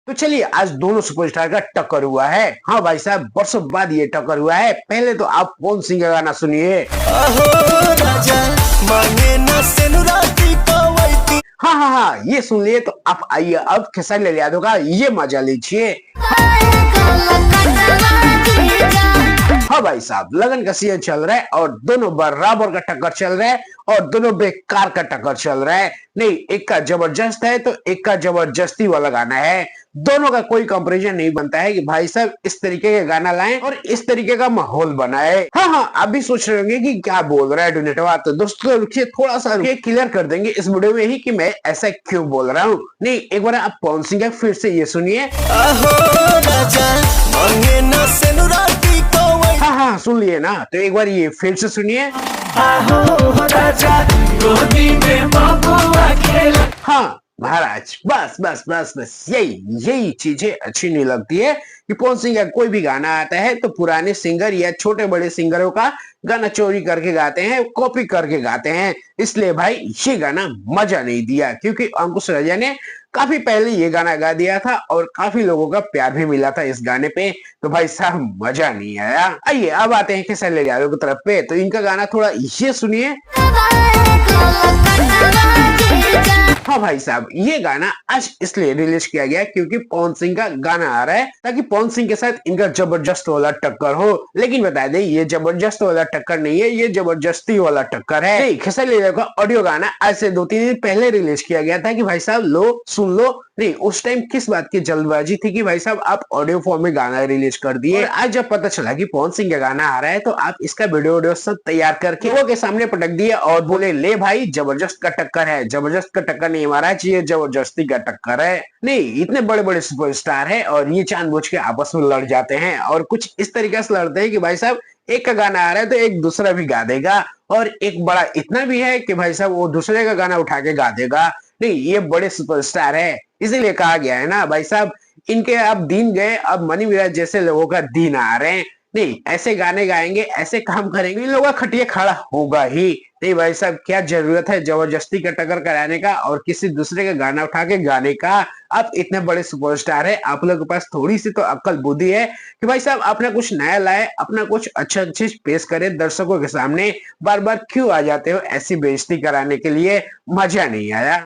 तो चलिए आज दोनों सुपरस्टार का टक्कर हुआ है। हाँ भाई साहब, बरसों बाद ये टक्कर हुआ है। पहले तो आप पवन सिंह का गाना सुनिए। हाँ हाँ हाँ, ये सुन लिए तो आप आइए अब खेसारी लाल यादव का ये मजा लीजिए। हाँ भाई साहब, लगन का सीजन चल रहा है और दोनों बराबर का टक्कर चल रहा है और दोनों बेकार का टक्कर चल रहा है। नहीं, एक का जबरदस्त है तो एक का जबरदस्ती वाला गाना है। दोनों का कोई कंपैरिजन नहीं बनता है कि भाई साहब इस तरीके का गाना लाएं और इस तरीके का माहौल बनाए। हाँ हाँ, आप भी सोच रहे होंगे कि क्या बोल रहा है डोनेटवा। तो दोस्तों रुकिए, थोड़ा सा रुकिए, क्लियर कर देंगे इस वीडियो में ही कि मैं ऐसा क्यों बोल रहा हूँ। नहीं, एक बार आप पवन सिंह का फिर से ये सुनिए। हाँ हाँ, सुन लिए ना, तो एक बार ये फिर से सुनिए। हाँ महाराज, बस बस बस बस यही यही चीजें अच्छी नहीं लगती है कि पवन सिंह का कोई भी गाना आता है तो पुराने सिंगर या छोटे बड़े सिंगरों का गाना चोरी करके गाते हैं, कॉपी करके गाते हैं। इसलिए भाई ये गाना मजा नहीं दिया, क्योंकि अंकुश राजा ने काफी पहले ये गाना गा दिया था और काफी लोगों का प्यार भी मिला था इस गाने पे। तो भाई साहब मजा नहीं आया। आइए अब आते हैं खेसारी लाल यादव की तरफ पे। तो इनका गाना थोड़ा ये सुनिए। हाँ भाई साहब, ये गाना आज इसलिए रिलीज किया गया क्योंकि पवन सिंह का गाना आ रहा है, ताकि पवन सिंह के साथ इनका जबरदस्त वाला टक्कर हो। लेकिन बता दें, ये जबरदस्त वाला टक्कर नहीं है, ये जबरदस्ती वाला टक्कर है। खेसारी लाल का ऑडियो गाना आज से 2-3 दिन पहले रिलीज किया गया था कि भाई साहब लो सुन लो। नहीं, उस टाइम किस बात की जल्दबाजी थी कि भाई साहब आप ऑडियो फॉर्म में गाना रिलीज कर दिए। आज जब पता चला कि पवन सिंह का गाना आ रहा है तो आप इसका वीडियो सब तैयार करके लोगों के सामने पटक दिए और बोले ले भाई जबरदस्त का टक्कर है। जबरदस्त का टक्कर नहीं महाराज, ये जबरदस्ती का टक्कर है। नहीं, इतने बड़े बड़े सुपरस्टार है और ये जानबूझ के आपस में लड़ जाते हैं और कुछ इस तरीके से लड़ते हैं कि भाई साहब एक का गाना आ रहा है तो एक दूसरा भी गा देगा, और एक बड़ा इतना भी है कि भाई साहब वो दूसरे का गाना उठा के गा देगा। नहीं, ये बड़े सुपरस्टार है, इसीलिए कहा गया है ना भाई साहब इनके अब दिन गए, अब मनी विराज जैसे लोगों का दिन आ रहे हैं। नहीं, ऐसे गाने गाएंगे, ऐसे काम करेंगे, इन लोगों का खटिया खड़ा होगा ही। नहीं भाई साहब, क्या जरूरत है जबरदस्ती का टक्कर कराने का और किसी दूसरे का गाना उठा के गाने का। आप इतने बड़े सुपरस्टार है, आप लोगों के पास थोड़ी सी तो अक्ल बुद्धि है कि भाई साहब अपना कुछ नया लाए, अपना कुछ अच्छा चीज पेश करे दर्शकों के सामने। बार बार क्यों आ जाते हो ऐसी बेइज्जती कराने के लिए। मजा नहीं आया।